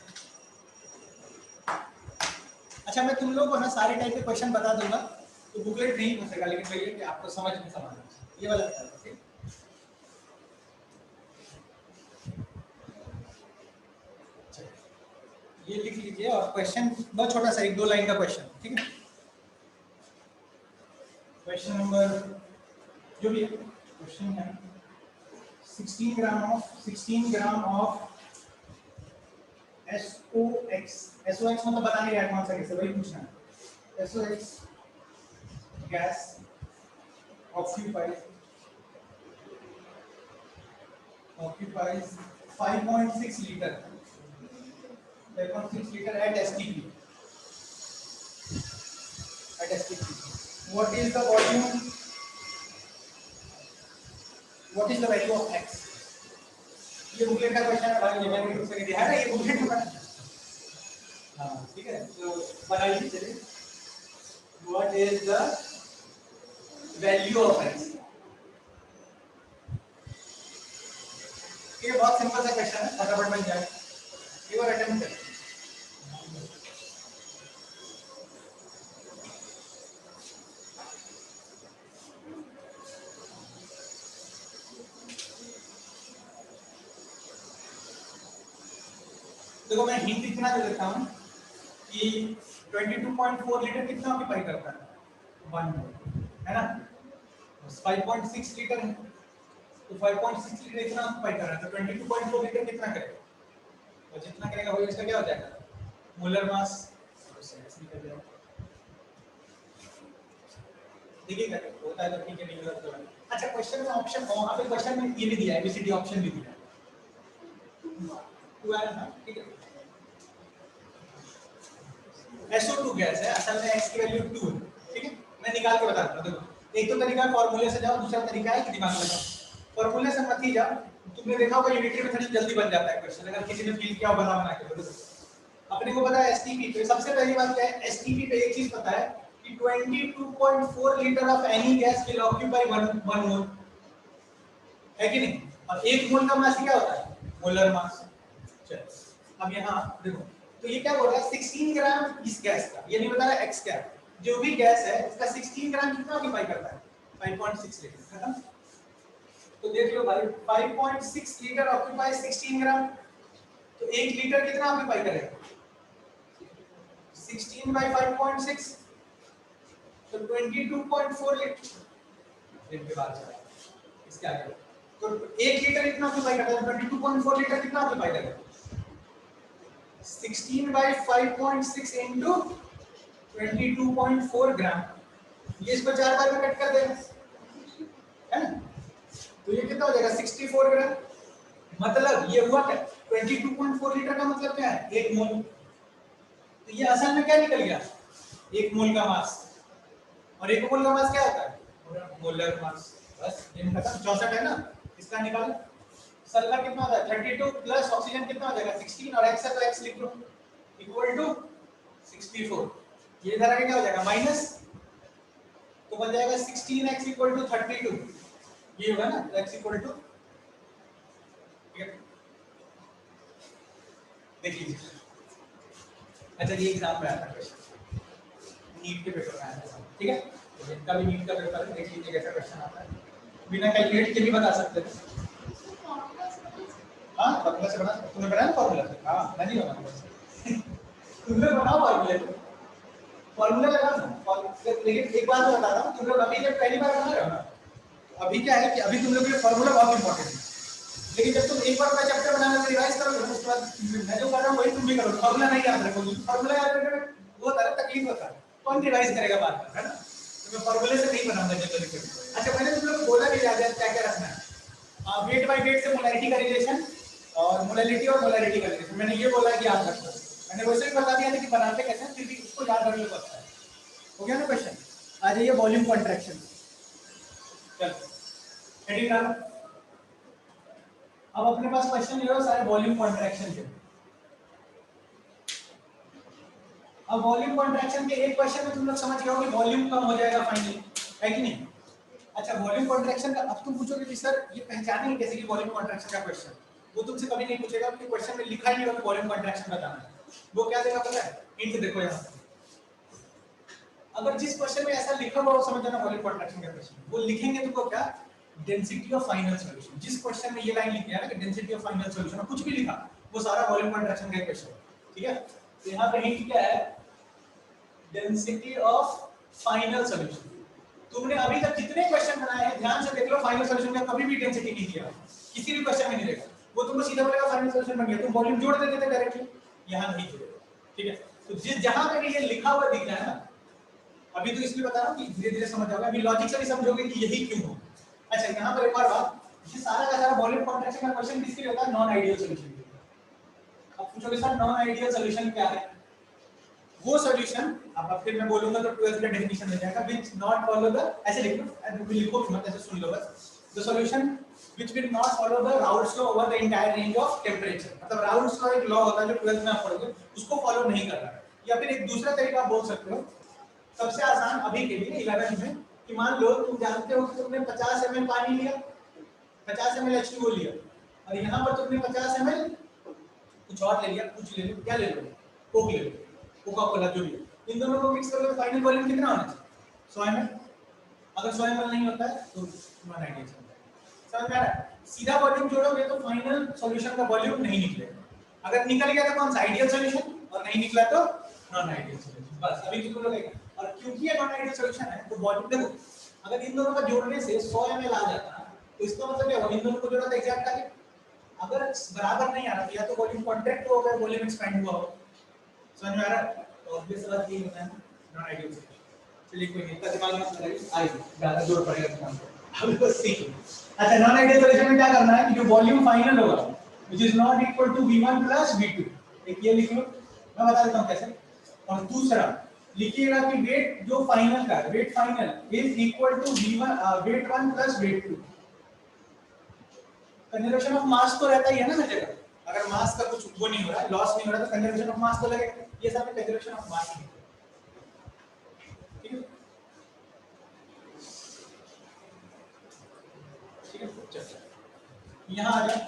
अच्छा मैं तुम लोग को ना सारे टाइप के क्वेश्चन बता दूंगा, तो बुकलेट नहीं फंसेगा, लेकिन वही है कि आपको समझ में समझना ये वाला बता दो, ठीक? ये लिख लीजिए और क्वेश्चन बहुत छोटा सा, 1-2 लाइन का क्वेश्चन, ठीक है? क्वेश्चन नंबर जो भी है क्वेश्चन है 16 ग्राम ऑफ SOX मतलब बता नहीं रहा कौन सा गैस है, वही पूछना है। SOX gas occupies 5.6 liter at STP. What is the volume? What is the value of X? ये बुकलेट का क्वेश्चन है भाई, ये मैंने खुद से दिया है ना, ये बुकलेट का। हाँ ठीक है, तो बनाइए चलिए। What is the value of X? ये बहुत सिंपल सा क्वेश्चन है, फटाफट बन जाए, एक बार अटेम्प्ट करें। देखो मैं हिंट इतना दे देता हूँ कि 22.4 लीटर कितना ऑक्यूपाई करता है? 1 मोल, है ना? 5.6 लीटर है, तो 5.6 लीटर इतना ऑक्यूपाई कर रहा है, तो 22.4 लीटर कितना करेगा? तो जितना करेगा वही इसका क्या हो जाएगा? Molar mass. देखिए क्या होता है, तो ठीक है, नहीं होता तो अच्छा। क्वेश्चन में ऑप्शन, वहां पे क्वेश्चन में ये भी दिया है, एबीसीडी ऑप्शन भी दिया है, 2 है ना, ठीक है। SO2 गैस है, असल में X की वैल्यू 2 है, ठीक है? मैं निकाल के बताता हूं, देखो एक तो तरीका फॉर्मूले से जाओ, दूसरा तरीका है कि दिमाग लगाओ। फॉर्मूले से मत ही जाओ, तुमने देखा होगा यूनिटरी मेथड जल्दी बन जाता है क्वेश्चन, अगर किसी ने फील किया बना के। अपने को पता है एसटीपी, तो सबसे पहली बात क्या है, एसटीपी पे एक चीज पता है कि 22.4 litre of any gas will occupy 1 मोल, है कि नहीं? और 1 मोल का मास क्या होता है? Molar mass. चलो अब यहाँ देखो, तो ये क्या बोल रहा है, 16 ग्राम इस गैस का, ये नहीं बता रहा एक्स क्या, जो भी गैस है उसका 16 ग्राम कितना ऑक्यूपाई करता है? 5.6 लीटर। खत्म। तो देख लो भाई, 5.6 लीटर ऑक्यूपाई 16 ग्राम, तो 1 लीटर कितना ऑक्यूपाई करेगा? 16 by 5.6, तो 22.4 लीटर। दिन के बाद चला इसके आगे, तो 1 लीटर कितना ऑक्यूपाई करता है? 22.4 लीटर कितना ऑक्यूपाई करेगा? 16 by 5.6 into 22.4 ग्राम, ये इसको 4 बार में कट कर देगा, है ना? तो ये कितना हो जाएगा? 64 ग्राम। मतलब ये हुआ क्या, 22.4 लीटर का मतलब क्या है? 1 मोल। तो ये असल में क्या निकल गया? 1 मोल का मास, और 1 मोल का मास क्या होता है? Molar mass. बस ये खत्म। 64 है ना, इसका निकालो। सल्फर कितना होता है? 32 प्लस ऑक्सीजन कितना हो जाएगा? 16, और x है तो x लिख लो, इक्वल टू 64। ये इधर आके क्या हो जाएगा? माइनस, तो बन जाएगा 16x इक्वल टू 32, ये होगा ना, तो x इक्वल टू, देख लीजिए। अच्छा ये एग्जाम में आता है क्वेश्चन, नीट के पेपर में आया था, ठीक है? तो जिनका भी नीट का पेपर है, देख लीजिए कैसा क्वेश्चन आता है, बिना कैलकुलेट के भी बता सकते हैं। हाँ फॉर्मूला से बना, तुमने बनाया फॉर्मूला से? हाँ मैं नहीं बनाया तुमने बनाओ फॉर्मूले, फॉर्मूला लगा ना। लेकिन एक बात बता रहा हूँ, तुम लोग अभी जब पहली बार बना रहे हो ना, तो अभी क्या है कि अभी तुम लोग के लिए फॉर्मूला बहुत इंपॉर्टेंट है, लेकिन जब तुम एक बार का चैप्टर बनाना तो रिवाइज करोगे, उसके बाद मैं जो कर रहा हूँ वही तुम भी करो। फॉर्मूला नहीं याद रखोगे, फॉर्मूला याद रखने में वो होता है तकलीफ होता है, कौन रिवाइज करेगा बात में, है ना? तो मैं फॉर्मूले से नहीं बनाऊंगा जनरली। अच्छा मैंने तुम लोग को बोला भी याद है क्या क्या रखना है, वेट बाय वेट से मोलैरिटी का रिलेशन, और मोलैरिटी और मोलैरिटी का रिलेशन, मैंने ये बोला कि याद रखना। मैंने वैसे भी बता दिया था कि बनाते कैसे हैं, फिर भी उसको याद रखने को अच्छा है। हो गया ना क्वेश्चन? आ जाइए वॉल्यूम कॉन्ट्रैक्शन। चलो हेडिंग डालो। अब अपने पास क्वेश्चन जो है सारे वॉल्यूम कॉन्ट्रैक्शन के। अब वॉल्यूम कॉन्ट्रैक्शन के एक क्वेश्चन में तुम लोग समझ गए हो कि वॉल्यूम कम हो जाएगा फाइनली, है कि नहीं? अच्छा वॉल्यूम कॉन्ट्रैक्शन का अब तुम पूछोगे कि सर ये पहचानेंगे कैसे कि वॉल्यूम कॉन्ट्रैक्शन का क्वेश्चन, वो तुमसे कभी नहीं पूछेगा, क्योंकि क्वेश्चन में लिखा ही नहीं होगा वॉल्यूम कॉन्ट्रैक्शन बताना है। वो क्या देगा पता है? हिंट देखो यहाँ, अगर जिस क्वेश्चन में ऐसा लिखा हुआ हो समझ जाना वॉल्यूम कॉन्ट्रैक्शन का क्वेश्चन, वो लिखेंगे तो क्या डेंसिटी ऑफ फाइनल सॉल्यूशन। जिस क्वेश्चन में ये लाइन लिखी है ना कि डेंसिटी ऑफ फाइनल सॉल्यूशन, कुछ भी लिखा वो सारा वॉल्यूम कॉन्ट्रैक्शन का क्वेश्चन है, ठीक है। तो यहाँ पे हिंट क्या है, डेंसिटी ऑफ फाइनल सॉल्यूशन। तुमने अभी तक जितने क्वेश्चन बनाए हैं ध्यान से देख लो, फाइनल सॉल्यूशन का कभी भी डेंसिटी नहीं दिया, किसी भी क्वेश्चन में नहीं देगा। वो तुमको सीधा बोलेगा फाइनल सॉल्यूशन बन गया, तुम वॉल्यूम जोड़ देते थे डायरेक्टली, यहाँ नहीं जोड़ेगा, ठीक है। तो जिस जहां पे भी ये लिखा हुआ दिख रहा है ना, अभी तो इसलिए बता रहा हूं कि धीरे धीरे समझ जाओगे, अभी लॉजिक से भी समझोगे कि यही क्यों हो। अच्छा यहाँ पर एक और बात, ये सारा का सारा वॉल्यूम कॉन्ट्रैक्शन का क्वेश्चन किसके लिए होता है, नॉन आइडियल सॉल्यूशन के लिए। अब पूछोगे सर नॉन आइडियल सॉल्यूशन क्या है, वो सॉल्यूशन अब फिर मैं बोलूंगा तो 12th का डेफिनेशन मिल जाएगा, व्हिच नॉट फॉलो द, ऐसे लिखो मत, ऐसे सुन लो बस, the solution which will not follow the Raoult's law over the entire range of temperature. मतलब राउल्ट्स लॉ एक लॉ होता है जो 12th में आप पढ़ोगे, उसको फॉलो नहीं कर रहा है। या फिर एक दूसरा तरीका आप बोल सकते हो, सबसे आसान अभी के लिए 11th में, कि मान लो तुम जानते हो कि तुमने 50 ml पानी लिया, 50 ml H2O लिया, और यहाँ पर तुमने 50 ml कुछ और ले लिया, कुछ ले लो, क्या ले लो, कोक ले लो, कोका कोला जो भी, इन दोनों को मिक्स करोगे तो फाइनल वॉल्यूम कितना होना चाहिए, 100 ml। अगर 100 ml नहीं होता है तो नॉन आइडियल समझ में आ रहा है। सीधा वॉल्यूम जोड़ोगे तो फाइनल सॉल्यूशन का वॉल्यूम नहीं निकलेगा, अगर निकल गया तो कौन सा आइडियल सॉल्यूशन, और नहीं निकला तो नॉन आइडियल सॉल्यूशन। बस अभी तुम लोग, और क्योंकि ये नॉन आइडियल सॉल्यूशन है तो वॉल्यूम देखो, अगर इन दोनों का जोड़ने से 100 ml आ जाता तो इसका मतलब क्या हुआ, इन दोनों को जोड़ा तो एग्जैक्ट आ गया। अगर बराबर नहीं आ रहा या तो वॉल्यूम कॉन्ट्रैक्ट हो गया, वॉल्यूम एक्सपैंड हुआ हो, समझ में आ रहा है। तो ऑब्वियस बात ये होता है नॉन आइडियल सॉल्यूशन। चलिए कोई नहीं, इतना दिमाग मत लगाइए, आइए ज्यादा जोर पड़ेगा दिमाग पे, अब बस सीखिए। अच्छा नॉन आइडियल सॉल्यूशन में क्या करना है कि जो वॉल्यूम फाइनल होगा which is not equal to V1 + V2, एक ये लिख लो, मैं बता देता हूं कैसे। और दूसरा लिखिएगा कि वेट जो फाइनल का है, weight final is equal to V1 weight 1 + weight 2। Conservation of mass तो रहता ही है ना हर जगह, अगर मास का कुछ वो नहीं हो रहा है, लॉस नहीं हो रहा है, तो कंजर्वेशन ऑफ मास तो लगेगा। ये सब में कंजर्वेशन ऑफ मास है, ठीक है ठीक है। चलो यहाँ आ जाए,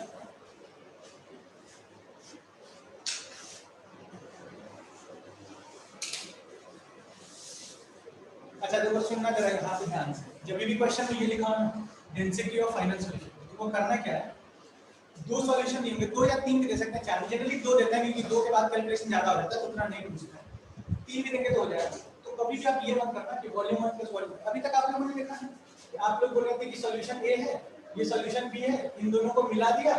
अच्छा देखो सुनना जरा यहाँ पे ध्यान से, जब भी क्वेश्चन में ये लिखा है डेंसिटी ऑफ फाइनल सॉल्यूशन, तो वो करना क्या है, दो सॉल्यूशन देंगे, 2 या 3 भी दे सकते हैं, 4 जनरली 2 देता है क्योंकि 2 के बाद कैलकुलेशन ज्यादा हो जाता है तो उतना नहीं पूछता है, 3 भी देंगे तो हो जाएगा। तो कभी भी आप ये मत करना कि वॉल्यूम 1 + वॉल्यूम, अभी तक आप लोगों ने देखा है कि आप लोग बोल रहे थे कि सॉल्यूशन ए है, ये सॉल्यूशन बी है, इन दोनों को मिला दिया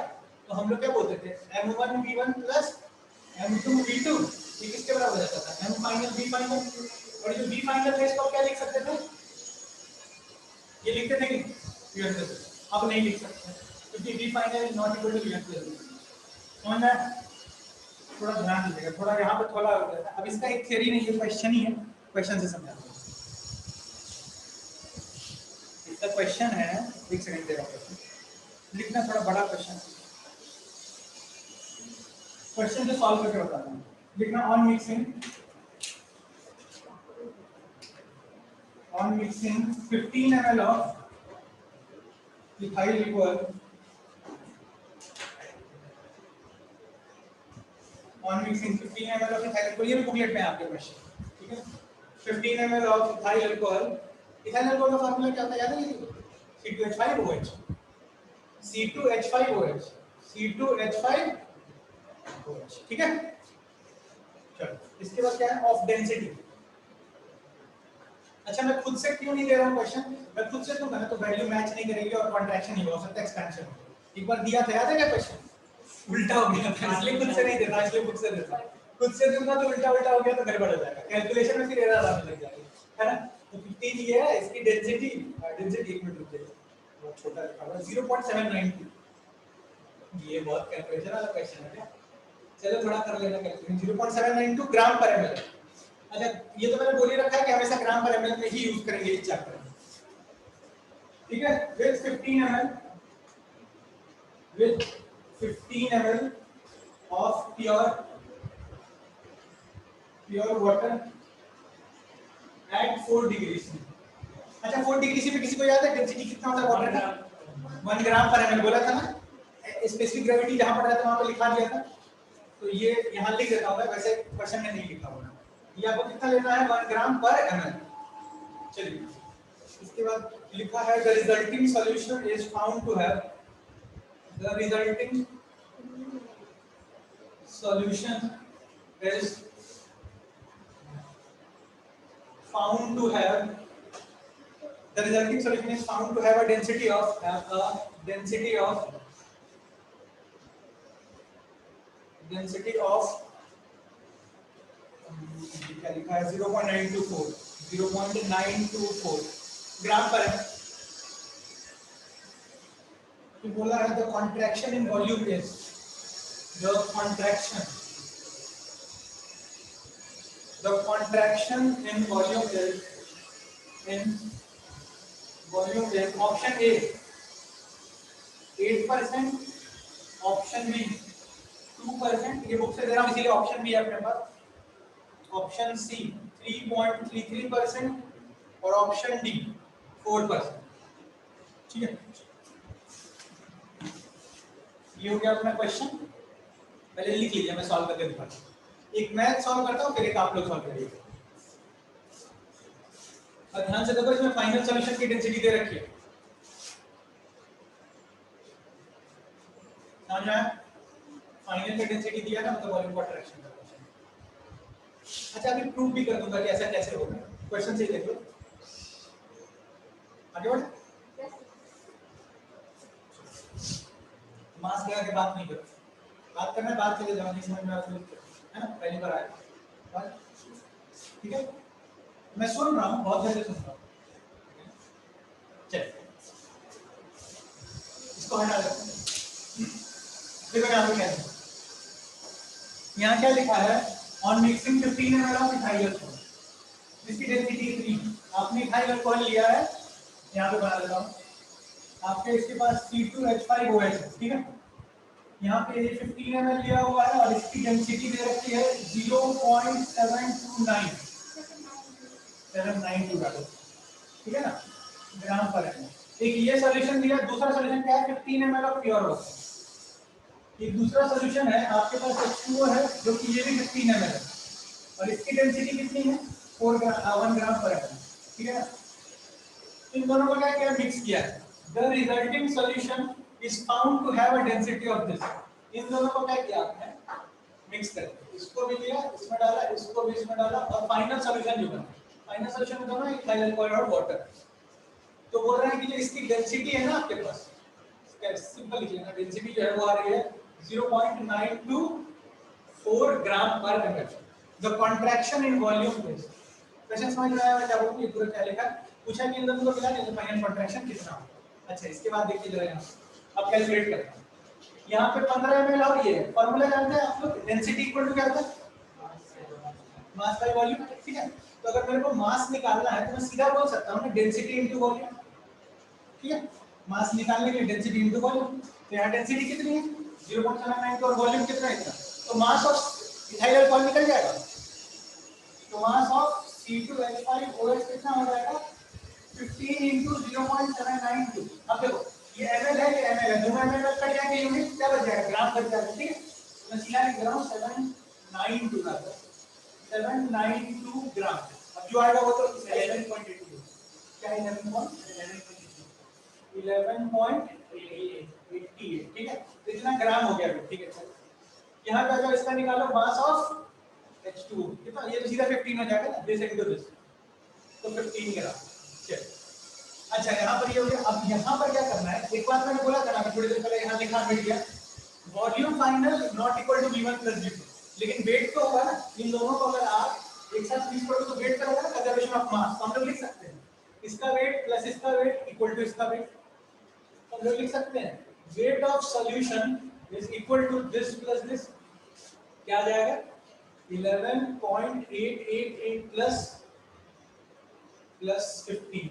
तो हम लोग क्या बोलते थे M1V1 + M2V2, ये किसके बराबर हो जाता था, M फाइनल V फाइनल। और जो V फाइनल है इसको क्या लिख सकते थे, ये लिखते थे कि V1 +, अब नहीं लिख सकते क्योंकि V final is not equal to V1 +। समझ में, थोड़ा ध्यान दीजिएगा, थोड़ा यहाँ पे थोड़ा अब इसका एक थ्योरी नहीं है, क्वेश्चन ही है, क्वेश्चन से समझा दो। इसका क्वेश्चन है, एक सेकंड दे रहा हूँ, लिखना थोड़ा बड़ा क्वेश्चन, क्वेश्चन से सॉल्व करके बताता हूँ। लिखना on mixing 15 ml of ethyl liquor on mixing 15 ml of ethyl liquor, ये भी बुकलेट में आपके क्वेश्चन, ठीक है। 15 ml of ethyl alcohol, ethyl alcohol का फार्मूला क्या होता है याद है, C2H5OH, C2H5OH, C2H5OH, ठीक है। चलो इसके बाद क्या है, ऑफ डेंसिटी। अच्छा मैं खुद से क्यों नहीं दे रहा हूँ क्वेश्चन, मैं खुद से दूंगा ना तो वैल्यू मैच नहीं करेगी और कॉन्ट्रैक्शन नहीं हो सकता, एक्सपेंशन हो। एक बार दिया था याद है क्या क्वेश्चन, उल्टा हो गया था, इसलिए खुद से नहीं देता, इसलिए खुद से देता। खुद से दूंगा तो उल्टा उल्टा हो गया तो गड़बड़ हो जाएगा, कैलकुलेशन में फिर एरर आने लग जाएगी, है ना। तो 15 ये है, इसकी डेंसिटी, डेंसिटी 1 मिनट रुक जाइए, बहुत छोटा लिखा हुआ है 0.792, ये बहुत कैलकुलेशन वाला क्वेश्चन है क्या, चलो थोड़ा कर लेना कैलकुलेशन, 0.792 ग्राम पर एमएल। अच्छा ये तो मैंने बोल ही रखा है कि हमेशा ग्राम पर एमएल में ही यूज करेंगे इस चैप्टर में, ठीक है। With 15 ml, with 15 ml of pure water at 4 degree C। अच्छा 4 डिग्री C पे किसी को याद है डेंसिटी कितना होता है वाटर का, 1 ग्राम पर एमएल बोला था ना, स्पेसिफिक ग्रेविटी जहां पर रहता है वहां पे लिखा दिया था, तो ये यहां लिख देता हूं, वैसे क्वेश्चन में नहीं लिखा होगा। ये आपको कितना लेना है 1 ग्राम पर एमएल, चलिए इसके बाद लिखा है the resulting solution is found to have the resulting solution is found to have the resulting solution is found to have a density of क्या लिखा है 0.924 ग्राम पर है। तो बोला है the contraction in volume is the contraction in volume is option A 8%, option B 2%, ये बुक से दे रहा हूँ इसीलिए ऑप्शन बी है अपने पास, ऑप्शन सी 3.33% और ऑप्शन डी 4%। ठीक है, ये हो गया अपना क्वेश्चन। पहले लिख लीजिए, मैं सॉल्व करके दिखाता हूँ। एक मैं सॉल्व करता हूँ, फिर एक आप लोग सॉल्व करिए। और ध्यान से देखो, इसमें फाइनल सॉल्यूशन की डेंसिटी दे रखी है, समझ आया? फाइनल की डेंसिटी दिया ना, मतलब वॉल्यूम कॉन्ट्रैक्शन का क्वेश्चन। अच्छा, अभी प्रूव भी कर दूंगा कि ऐसा कैसे होगा। क्वेश्चन से ही देख लो, आगे बढ़े। मास लगा के बात नहीं करो, बात करना है बात चले जाओ, नहीं समझ में आता है ना, पहली बार आया। ठीक है, मैं सुन रहा हूँ, बहुत जल्दी सुन रहा हूँ। चलिए इसको हटा देते हैं। देखो यहाँ पे क्या है, यहाँ क्या लिखा है, on mixing 15 ml of ethyl alcohol, जिसकी डेंसिटी 3। आपने इथाइल अल्कोहल लिया है, यहाँ पे बना देता हूँ। आपके इसके पास C2H5OH है, ठीक है। यहाँ पे 15 ml लिया हुआ है और इसकी डेंसिटी दे रखी है 0.792 डालो, ठीक है ना, ग्राम पर है। एक ये सॉल्यूशन दिया, दूसरा सॉल्यूशन क्या है, 15 ml ऑफ प्योर वाटर। एक दूसरा सॉल्यूशन है, आपके पास H2O है, जो कि ये भी 15 ml है और इसकी डेंसिटी कितनी है, 1 ग्राम पर है, ठीक है ना। इन दोनों को क्या किया, मिक्स किया है। The resulting solution is found to have a density of this. इन दोनों को क्या किया आपने, मिक्स कर दिया, इसको भी लिया, इसमें डाला, इसको भी इसमें डाला, और फाइनल सॉल्यूशन जो बना, फाइनल सॉल्यूशन में दोनों इथाइल अल्कोहल और वाटर। तो बोल रहे हैं कि जो इसकी डेंसिटी है ना आपके पास, सिंपल लिखिए ना, डेंसिटी जो है वो आ रही है 0.924 ग्राम पर ml। The contraction in volume is, question समझ में आया मैं क्या बोलूं, ये पूरा क्या लिखा पूछा कि इन दोनों को मिला तो फाइनल कॉन्ट्रैक्शन कितना होगा। अच्छा, इसके बाद देखिए जरा यहाँ अब कैलकुलेट करते हैं। यहाँ पे 15 ml और ये फार्मूला जानते हैं आप लोग, डेंसिटी इक्वल टू क्या होता है, मास बाय वॉल्यूम, ठीक है। तो अगर मेरे को मास निकालना है तो मैं सीधा बोल सकता हूँ ना, डेंसिटी इनटू वॉल्यूम, ठीक है। मास निकालने के लिए डेंसिटी इनटू वॉल्यूम, तो यहाँ डेंसिटी कितनी है 0.792 और वॉल्यूम कितना है इतना, तो मास ऑफ इथाइल अल्कोहल निकल जाएगा। तो मास ऑफ C2H5OH कितना हो जाएगा, 15 into 0.792। अब देखो ये ml है, ये ml है, दोनों ml कट जाएंगे, यूनिट क्या बच जाएगा, ग्राम बच जाएगा, ठीक है। मैं सीधा लिख रहा हूँ 792 का 792 ग्राम। अब जो आएगा वो तो 11.82, क्या 11.88, ठीक है। इतना ग्राम हो गया, ठीक है। यहाँ पे अगर इसका निकालो मास ऑफ H2O कितना, ये तो सीधा 15 हो जाएगा ना, दिस इनटू दिस, तो 15 ग्राम। चलिए, अच्छा यहाँ पर ये हो गया। अब यहाँ पर क्या करना है, एक बात मैंने बोला था ना थोड़ी देर पहले, यहाँ लिखा मिल गया volume final not equal to V1 plus V2, लेकिन वेट तो होगा ना, इन दोनों को अगर आप एक साथ मिक्स करो तो वेट करोगे ना, कंजर्वेशन ऑफ मास। तो हम लोग लिख सकते हैं इसका वेट प्लस इसका वेट इक्वल टू इसका वेट। हम लोग लिख सकते हैं weight of solution is equal to this plus this, क्या आ जाएगा 11.888 प्लस 15,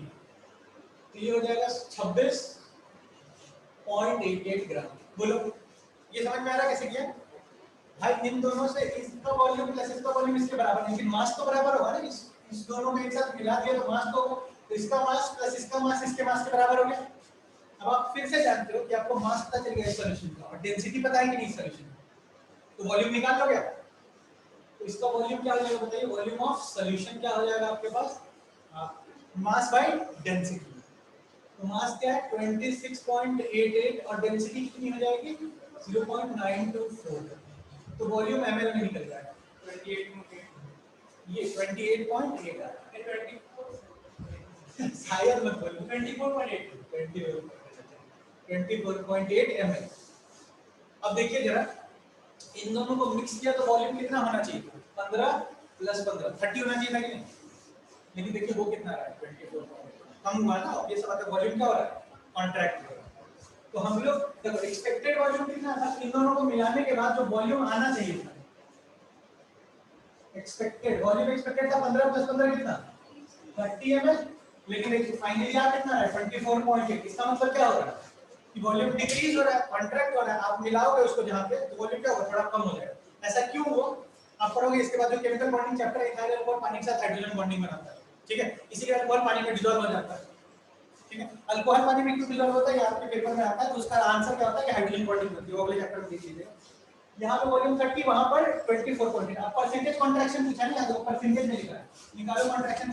तो ये हो जाएगा 26.88 ग्राम। बोलो ये समझ में आ रहा है कैसे किया भाई, इन दोनों से इसका वॉल्यूम प्लस इसका वॉल्यूम इसके बराबर है, लेकिन मास तो बराबर होगा ना, इस दोनों को एक साथ मिला दिया तो मास तो इसका मास प्लस इसका मास इसके मास के बराबर हो गया। अब आप फिर से जानते हो कि आपको मास पता चल गया सॉल्यूशन का और डेंसिटी पता है कि नहीं सॉल्यूशन, तो वॉल्यूम निकाल लोगे आप। तो इसका वॉल्यूम क्या हो जाएगा बताइए, वॉल्यूम ऑफ सॉल्यूशन क्या हो जाएगा आपके पास, मास बाय डेंसिटी। तो मास क्या है 26.88 और डेंसिटी कितनी हो जाएगी 0.924। तो वॉल्यूम ml में निकल जाएगा 28.8, ये 28.8 आ रहा है शायद मत बोलो 24.8 ml। अब देखिए जरा इन दोनों को मिक्स किया तो वॉल्यूम कितना होना चाहिए 15 + 15 30 होना चाहिए था कि नहीं, लेकिन देखिए वो कितना आ रहा है 24 कम हुआ ना। ये सब आता वॉल्यूम क्या हो रहा है कॉन्ट्रैक्ट हो रहा है। तो हम लोग देखो एक्सपेक्टेड वॉल्यूम कितना था इन दोनों को मिलाने के बाद जो वॉल्यूम आना चाहिए था एक्सपेक्टेड वॉल्यूम एक्सपेक्टेड था 15 + 15 कितना 30 ml, लेकिन फाइनली आ कितना है 24.8। इसका मतलब क्या हो रहा है कि वॉल्यूम डिक्रीज हो रहा है कॉन्ट्रैक्ट हो रहा है। आप मिलाओगे उसको जहां पे तो वॉल्यूम क्या होगा थोड़ा कम हो जाएगा। ऐसा क्यों हुआ आप पढ़ोगे इसके बाद जो केमिकल बॉन्डिंग चैप्टर है इथाइल अल्कोहल पानी के साथ हाइड्रोजन बॉन्डिंग बनाता है, ठीक है, इसीलिए अल्कोहल पानी में डिसॉल्व हो जाता है, ठीक है। अल्कोहल पानी में क्यों डिसॉल्व होता है ये आपके पेपर में आता है, तो उसका आंसर क्या होता है कि हाइड्रोजन बॉन्डिंग होती है, वो अगले चैप्टर में देख लीजिएगा। यहाँ पे वॉल्यूम 30 वहां पर 24.8। अब परसेंटेज कॉन्ट्रैक्शन पूछा है ना, तो परसेंटेज में लिखा है, निकालो कॉन्ट्रैक्शन